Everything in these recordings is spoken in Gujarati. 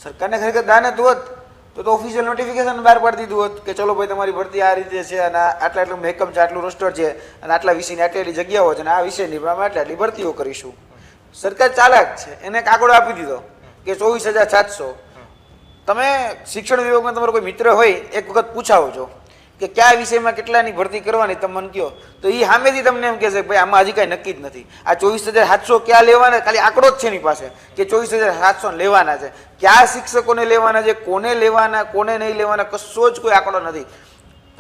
સરકારને ખરેખર દાન હતું હોત તો ઓફિશિયલ નોટિફિકેશન બહાર પાડી દીધું હોત કે ચલો ભાઈ તમારી ભરતી આ રીતે છે અને આટલા આટલું મહેકમ છે, આટલું રોસ્ટર છે અને આટલા વિષયની આટલી જગ્યાઓ છે અને આ વિષયની અમે આટલી ભરતીઓ કરીશું. સરકાર ચાલાક છે, એને એક આંકડો આપી દીધો કે 24,700. તમે શિક્ષણ વિભાગમાં તમારો કોઈ મિત્ર હોય એક વખત પૂછાવો છો કે કયા વિષયમાં કેટલાની ભરતી કરવાની, તમે મને કહો તો એ સામેથી તમને એમ કહેશે ભાઈ આમાં હજી કાંઈ નક્કી જ નથી. આ 24,700 ક્યાં લેવાના, ખાલી આંકડો જ છે એની પાસે કે 24,700 લેવાના છે. કયા શિક્ષકોને લેવાના છે, કોને લેવાના, કોને નહીં લેવાના, કશો જ કોઈ આંકડો નથી.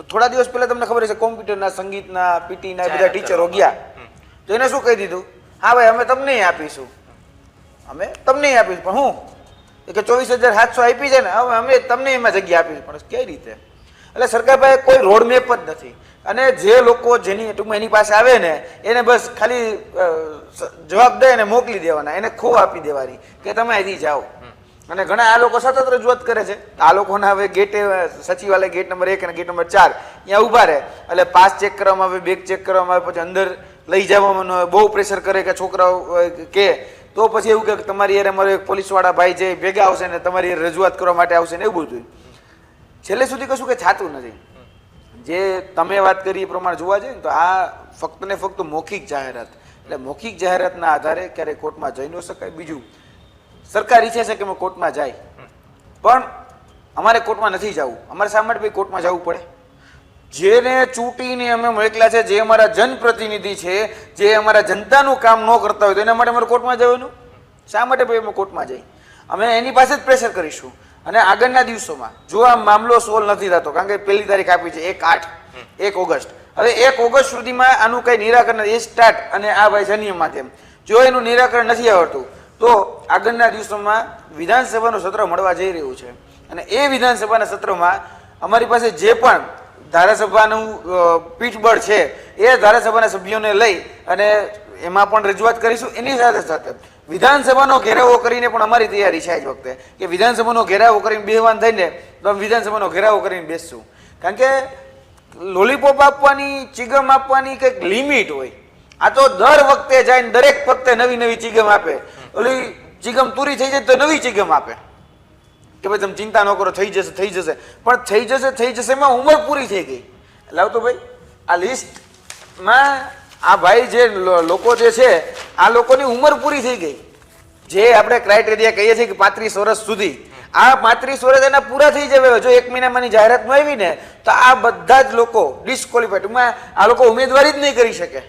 થોડા દિવસ પહેલા તમને ખબર છે કોમ્પ્યુટરના, સંગીતના, પીટીના બધા ટીચરો ગયા તો એને શું કહી દીધું, હા ભાઈ અમે તમને આપીશું, અમે તમને આપીશું. પણ હું કે 24,700 આપી છે ને, હવે અમે તમને એમાં જગ્યા આપીશું. પણ કઈ રીતે? એટલે સરકાર પાસે કોઈ રોડમેપ જ નથી. અને જે લોકો જેની ટૂંકમાં એની પાસે આવે ને એને બસ ખાલી જવાબ દે અને મોકલી દેવાના, એને ખો આપી દેવાની કે તમે અહીંથી જાઓ. અને ઘણા આ લોકો સતત રજૂઆત કરે છે. આ લોકોના હવે ગેટે સચિવાલય ગેટ નંબર 1 અને ગેટ નંબર 4 અહીંયા ઊભા રહે એટલે પાસ ચેક કરવામાં આવે, બેગ ચેક કરવામાં આવે, પછી અંદર લઈ જવામાં આવે, બહુ પ્રેશર કરે કે છોકરાઓ કે તો પછી એવું કે તમારી યાર અમારો એક પોલીસવાળા ભાઈ છે ભેગા આવશે ને તમારી રજૂઆત કરવા માટે આવશે ને એવું બધું. છેલ્લે સુધી કશું કે થતું નથી. જે તમે વાત કરી એ પ્રમાણે જોવા જઈએ ને તો આ ફક્ત ને ફક્ત મૌખિક જાહેરાત, એટલે મૌખિક જાહેરાતના આધારે ક્યારેય કોર્ટમાં જઈ ન શકાય. બીજું, સરકાર ઈચ્છે છે કે અમે કોર્ટમાં જાય પણ અમારે કોર્ટમાં નથી જવું. અમારે શા માટે ભાઈ કોર્ટમાં જવું પડે? જેને ચૂંટીને અમે મોકલ્યા છે, જે અમારા જનપ્રતિનિધિ છે, જે અમારા જનતાનું કામ ન કરતા હોય તો એના માટે અમારે કોર્ટમાં જવાનું શા માટે ભાઈ? અમે કોર્ટમાં જઈ અમે એની પાસે જ પ્રેશર કરીશું. અને આગળના દિવસોમાં જો આ મામલો સોલ્વ નથી થતો, કારણ કે 1 તારીખ આપી છે 1 ઓગસ્ટ, હવે 1 ઓગસ્ટ સુધીમાં આનું કઈ નિરાકરણ એ સ્ટાર્ટ અને આ ભાઈ જનિયમ માધ્યમ જો એનું નિરાકરણ નથી આવડતું તો આગળના દિવસોમાં વિધાનસભાનું સત્ર મળવા જઈ રહ્યું છે. અને એ વિધાનસભાના સત્રમાં અમારી પાસે જે પણ ધારાસભાનું પીઠબળ છે એ ધારાસભાના સભ્યોને લઈ અને એમાં પણ રજૂઆત કરીશું. એની સાથે સાથે વિધાનસભાનો ઘેરાવો કરીને પણ અમારી તૈયારી છે આજ વખતે કે વિધાનસભાનો ઘેરાવો કરીને બેહવાન થઈને તો અમે વિધાનસભાનો ઘેરાવો કરીને બેસશું. કારણ કે લોલીપોપ આપવાની, ચીગમ આપવાની કંઈક લિમિટ હોય. આ તો દર વખતે જાય દરેક વખતે નવી નવી ચીગમ આપે. ઓલી ચીગમ પૂરી થઈ જાય તો નવી ચીગમ આપે કે ભાઈ તમે ચિંતા ન કરો, થઈ જશે થઈ જશે. પણ થઈ જશે એમાં ઉંમર પૂરી થઈ ગઈ. એટલે આવતો ભાઈ આ લિસ્ટમાં આ ભાઈ જે લોકો જે છે આ લોકોની ઉંમર પૂરી થઈ ગઈ. જે આપણે ક્રાઇટેરિયા કહીએ છીએ કે 35 વર્ષ સુધી, આ 35 વર્ષ એના પૂરા થઈ જાય. જો 1 મહિનામાંની જાહેરાતમાં આવી ને તો આ બધા જ લોકો ડિસ્કોલિફાઈડ, આ લોકો ઉમેદવારી જ નહીં કરી શકે.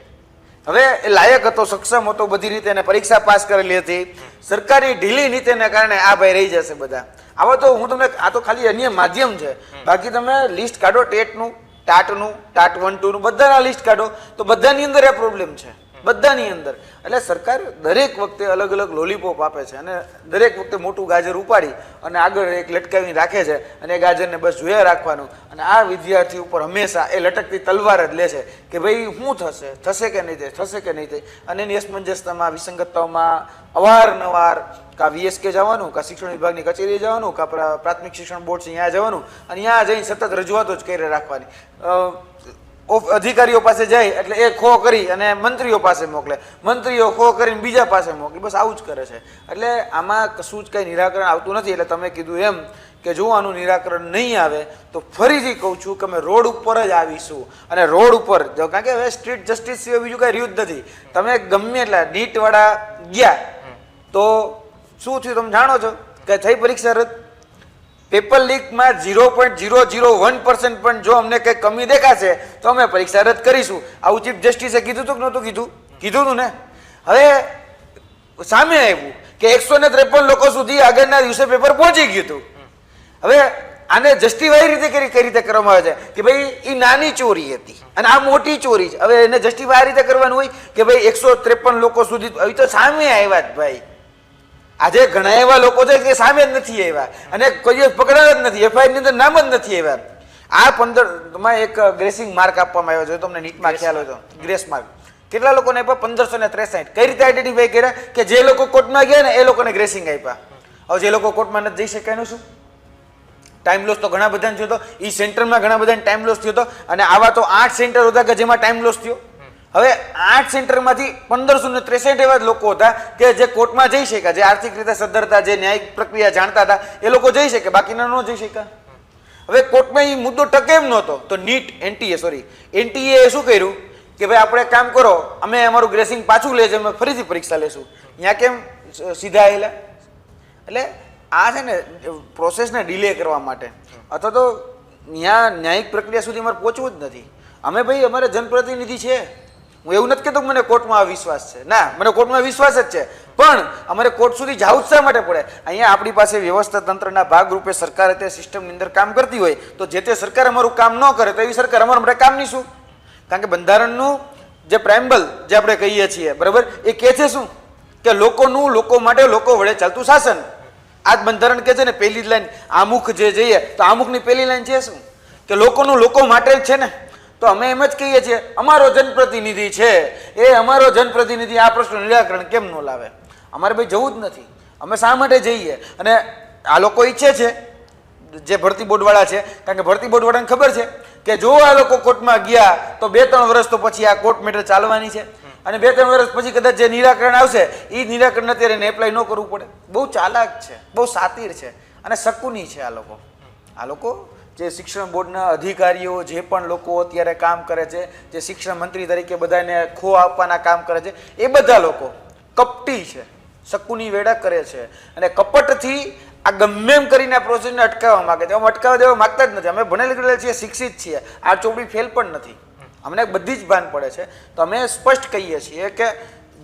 હવે એ લાયક હતો, સક્ષમ હતો, બધી રીતે એને પરીક્ષા પાસ કરેલી હતી. સરકારી ઢીલી નીતિને કારણે આ ભાઈ રહી જશે બધા. આવા તો હું તમને, આ તો ખાલી અન્ય માધ્યમ છે. બાકી તમે લિસ્ટ કાઢો ટેટનું, ટાટનું, ટાટ 1 2 નું બધાના લિસ્ટ કાઢો તો બધાની અંદર આ પ્રોબ્લેમ છે, બધાની અંદર. એટલે સરકાર દરેક વખતે અલગ અલગ લોલીપોપ આપે છે અને દરેક વખતે મોટું ગાજર ઉપાડી અને આગળ એક લટકાવીને રાખે છે અને એ ગાજરને બસ જોયા રાખવાનું. અને આ વિદ્યાર્થી ઉપર હંમેશા એ લટકતી તલવાર જ લે છે કે ભાઈ શું થશે, થશે કે નહીં થાય, થશે કે નહીં થાય. અને એની અસમંજસતામાં, વિસંગતતાઓમાં અવારનવાર કા VSK જવાનું, કા શિક્ષણ વિભાગની કચેરીએ જવાનું, કા પ્રાથમિક શિક્ષણ બોર્ડ છે ત્યાં જવાનું અને ત્યાં જઈને સતત રજૂઆતો જ કરી રાખવાની. અધિકારીઓ પાસે જાય એટલે એ ખો કરી અને મંત્રીઓ પાસે મોકલે, મંત્રીઓ ખો કરીને બીજા પાસે મોકલે, બસ આવું જ કરે છે. એટલે આમાં કશું જ કંઈ નિરાકરણ આવતું નથી. એટલે તમે કીધું એમ કે જો આનું નિરાકરણ નહીં આવે તો ફરીથી કહું છું કે અમે રોડ ઉપર જ આવીશું. અને રોડ ઉપર જો, કારણ કે હવે સ્ટ્રીટ જસ્ટિસ સિવાય બીજું કાંઈ રહ્યું જ નથી. તમે ગમે એટલા નીટવાળા ગયા તો શું થયું તમે જાણો છો કે થઈ પરીક્ષા રદ. પેપર લીકમાં 0.001% પણ જો અમને કંઈક કમી દેખાશે તો અમે પરીક્ષા રદ કરીશું. આવું ચીફ જસ્ટિસે કીધું હતું કે નહોતું કીધું? કીધું હતું ને. હવે સામે આવ્યું કે 153 લોકો સુધી આગળના દિવસે પેપર પહોંચી ગયું હતું. હવે આને જસ્ટિફાઈ રીતે કઈ રીતે કરવામાં આવે છે કે ભાઈ એ નાની ચોરી હતી અને આ મોટી ચોરી છે. હવે એને જસ્ટિફાઈ આ રીતે કરવાનું હોય કે ભાઈ 153 લોકો સુધી હવે તો સામે આવ્યા જ ભાઈ. આજે ઘણા એવા લોકો છે કે સામે જ નથી આવ્યા અને કોઈ દિવસ પકડાયા જ નથી, FIR ની અંદર નામ જ નથી આવ્યા. આ 15 એક ગ્રેસિંગ માર્ક આપવામાં આવ્યો છે, તમને નીટમાં ખ્યાલ હોય તો ગ્રેસ માર્ક કેટલા લોકોને આપ્યા? 1563. કઈ રીતે આઈડેન્ટિફાઈ કર્યા કે જે લોકો કોર્ટમાં ગયા ને એ લોકોને ગ્રેસિંગ આપ્યા. હવે જે લોકો કોર્ટમાં નથી જઈ શક્યા એનું શું? ટાઈમ લોસ તો ઘણા બધાને થયો હતો. એ સેન્ટરમાં ઘણા બધાને ટાઈમ લોસ થયો હતો અને આવા તો 8 સેન્ટર હતા કે જેમાં ટાઈમ લોસ થયો. હવે 8 સેન્ટરમાંથી 1563 એવા જ લોકો હતા કે જે કોર્ટમાં જઈ શક્યા, જે આર્થિક રીતે સદ્ધરતા, જે ન્યાયિક પ્રક્રિયા જાણતા હતા, એ લોકો જઈ શકે, બાકીના ન જઈ શક્યા. હવે કોર્ટમાં એ મુદ્દો ટકે એમ નહોતો. તો એનટીએ શું કર્યું કે ભાઈ આપણે કામ કરો, અમે અમારું ગ્રેસિંગ પાછું લે છે, અમે ફરીથી પરીક્ષા લેશું. ત્યાં કેમ સીધા આવેલા? એટલે આ છે ને પ્રોસેસને ડિલે કરવા માટે, અથવા તો ત્યાં ન્યાયિક પ્રક્રિયા સુધી અમારે પહોંચવું જ નથી. અમે ભાઈ અમારે જનપ્રતિનિધિ છે, હું એવું નથી કહેતો મને કોર્ટમાં વિશ્વાસ છે, ના, મને કોર્ટમાં વિશ્વાસ જ છે, પણ અમારે કોર્ટ સુધી જવું જ શા માટે પડે? અહીંયા આપણી પાસે વ્યવસ્થા તંત્રના ભાગરૂપે સરકાર તે સિસ્ટમની અંદર કામ કરતી હોય, તો જે તે સરકાર અમારું કામ ન કરે તો એવી સરકાર અમારા માટે કામ નહીં શું? કારણ કે બંધારણનું જે પ્રેમ્બલ જે આપણે કહીએ છીએ, બરાબર, એ કહે છે શું કે લોકોનું, લોકો માટે, લોકો વડે ચાલતું શાસન. આ જ બંધારણ કહે છે ને. પહેલી જ લાઈન આમુખ જે જઈએ તો આમુખની પહેલી લાઈન છે શું કે લોકોનું લોકો માટે જ છે ને. તો અમે એમ જ કહીએ છીએ અમારો જનપ્રતિનિધિ છે, એ અમારો જનપ્રતિનિધિ આ પ્રશ્ન નિરાકરણ કેમ ન લાવે? અમારે ભાઈ જવું જ નથી. અમે શા માટે જઈએ? અને આ લોકો ઈચ્છે છે, જે ભરતી બોર્ડવાળા છે, કારણ કે ભરતી બોર્ડવાળાને ખબર છે કે જો આ લોકો કોર્ટમાં ગયા તો 2-3 વર્ષ તો પછી આ કોર્ટ મેટર ચાલવાની છે, અને 2-3 વર્ષ પછી કદાચ જે નિરાકરણ આવશે એ નિરાકરણ અત્યારે એને એપ્લાય ન કરવું પડે. બહુ ચાલાક છે, બહુ સાતીર છે અને શકુની છે આ લોકો જે શિક્ષણ બોર્ડના અધિકારીઓ, જે પણ લોકો અત્યારે કામ કરે છે, જે શિક્ષણ મંત્રી તરીકે બધાને ખો આપવાના કામ કરે છે, એ બધા લોકો કપટી છે, શકુની વેડા કરે છે, અને કપટથી આ ગમે એમ કરીને આ પ્રોસેસને અટકાવવા માંગે છે. અમે અટકાવવા દેવા માગતા જ નથી. અમે ભણેલી ગણેલા છીએ, શિક્ષિત છીએ, આ ચોપડી ફેલ પણ નથી, અમને બધી જ ભાન પડે છે. તો અમે સ્પષ્ટ કહીએ છીએ કે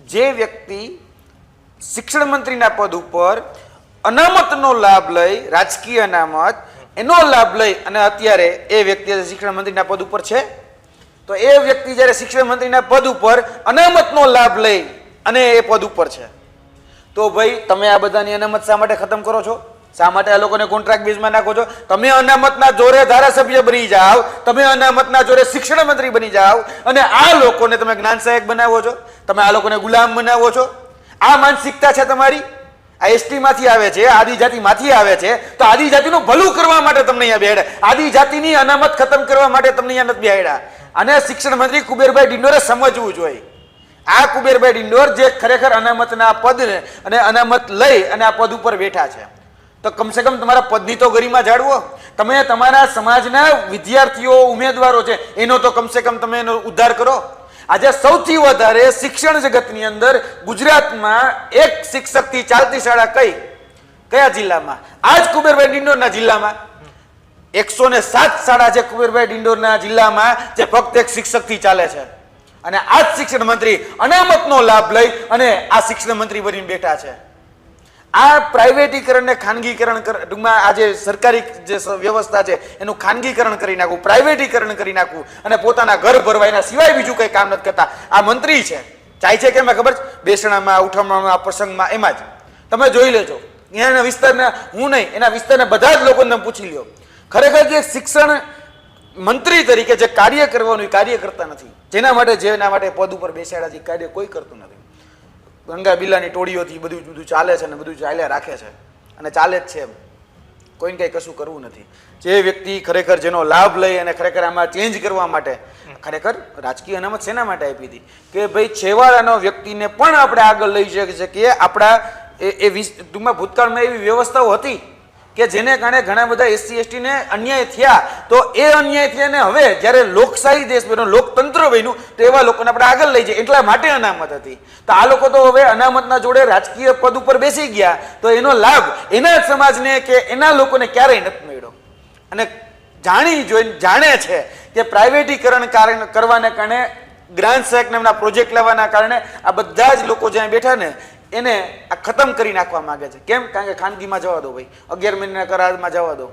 જે વ્યક્તિ શિક્ષણ મંત્રીના પદ ઉપર અનામતનો લાભ લઈ, રાજકીય અનામત, એનો લાભ લઈ અને અત્યારે એ વ્યક્તિ શિક્ષણ મંત્રીના પદ ઉપર છે, તો એ વ્યક્તિ જ્યારે શિક્ષણ મંત્રીના પદ ઉપર અનામતનો લાભ લઈ અને એ પદ ઉપર છે, તો ભાઈ તમે આ બધાની અનામત શા માટે ખતમ કરો છો? શા માટે આ લોકોને કોન્ટ્રાક્ટ બેઝમાં નાખો છો? તમે અનામતના જોરે ધારાસભ્ય બની જાઓ, તમે અનામતના જોરે શિક્ષણ મંત્રી બની જાઓ, અને આ લોકોને તમે જ્ઞાન સહાયક બનાવો છો, તમે આ લોકોને ગુલામ બનાવો છો. આ માનસિકતા છે તમારી. આ એસટી માંથી આવે છે, આદિજાતિ માંથી આવે છે, તો આદિજાતિનું ભલું કરવા માટે તમને અહીંયા બેહાડ્યા, આદિજાતિની અનામત ખતમ કરવા માટે તમને અહીંયા નથી બેહાડ્યા. અને શિક્ષણ મંત્રી કુબેરભાઈ ડિંડોરે સમજવું જોઈએ. આ કુબેરભાઈ ડિંડોર જે ખરેખર અનામતના પદને અને અનામત લઈ અને આ પદ ઉપર બેઠા છે, તો કમસે કમ તમારા પદની તો ગરિમા જાળવો. તમે તમારા સમાજના વિદ્યાર્થીઓ, ઉમેદવારો છે, એનો તો કમસે કમ તમે એનો ઉદ્ધાર કરો. આજે સૌથી વધારે શિક્ષણ જગતની અંદર ગુજરાતમાં એક શિક્ષકથી ચાલતી શાળા કયા જિલ્લામાં? આ જ કુબેરભાઈ ડિંડોરના જિલ્લામાં 107 શાળા છે કુબેરભાઈ ડિંડોરના જિલ્લામાં, જે ફક્ત એક શિક્ષકથી ચાલે છે. અને આ જ શિક્ષણ મંત્રી અનામતનો લાભ લઈ અને આ શિક્ષણ મંત્રી બનીને બેઠા છે. આ પ્રાઇવેટીકરણ ને ખાનગીકરણ, ટૂંકમાં આ જે સરકારી જે વ્યવસ્થા છે એનું ખાનગીકરણ કરી નાખવું, પ્રાઇવેટીકરણ કરી નાખવું અને પોતાના ઘર ભરવા, એના સિવાય બીજું કંઈ કામ નથી કરતા. આ મંત્રી છે, જાય છે કેમ ખબર છે? બેસણામાં, ઉઠામણામાં, પ્રસંગમાં, એમાં જ તમે જોઈ લેજો. એના વિસ્તારના, હું નહીં, એના વિસ્તારના બધા જ લોકોને પૂછી લ્યો. ખરેખર જે શિક્ષણ મંત્રી તરીકે જે કાર્ય કરવાનું એ કાર્ય કરતા નથી. જેના માટે પદ ઉપર બેસાડ્યા છે કાર્ય કોઈ કરતું નથી. ગંગા બિલાની ટોળીઓથી બધું ચાલે છે, અને બધું ચાલ્યા રાખે છે, અને ચાલે જ છે. એમ કોઈને કંઈ કશું કરવું નથી. જે વ્યક્તિ ખરેખર જેનો લાભ લઈ અને ખરેખર આમાં ચેન્જ કરવા માટે, ખરેખર રાજકીય અનામત શેના માટે આપી હતી કે ભાઈ છેવાડાનો વ્યક્તિને પણ આપણે આગળ લઈ શકીએ શકીએ. આપણા ટૂંકમાં ભૂતકાળમાં એવી વ્યવસ્થાઓ હતી કે જેને કારણે ઘણા બધા એસસી એસટીને અન્યાય થયા, તો એ અન્યાય થયાને હવે જ્યારે લોકશાહી દેશ બન્યો, લોકતંત્ર બન્યું, તો એવા લોકોને આપણે આગળ લઈ જઈએ, એટલા માટે અનામત હતી. તો આ લોકો તો હવે અનામતના જોડે રાજકીય પદ ઉપર બેસી ગયા, તો એનો લાભ એના જ સમાજને કે એના લોકોને ક્યારેય નથી મળ્યો. અને જાણે છે કે પ્રાઇવેટીકરણ કરવાને કારણે, ગ્રાન્ટ સહાયક નામના પ્રોજેક્ટ લેવાના કારણે આ બધા જ લોકો જ્યાં બેઠા ને એને આ ખતમ કરી નાખવા માંગે છે. કેમ? કારણ કે ખાનગીમાં જવા દો ભાઈ, 11 મહિનાના કરારમાં જવા દો.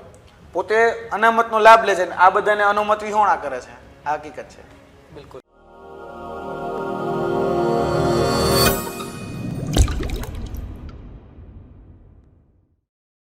પોતે અનામતનો લાભ લે છે, આ બધાને અનામત વિહોણા કરે છે. આ હકીકત છે. બિલકુલ.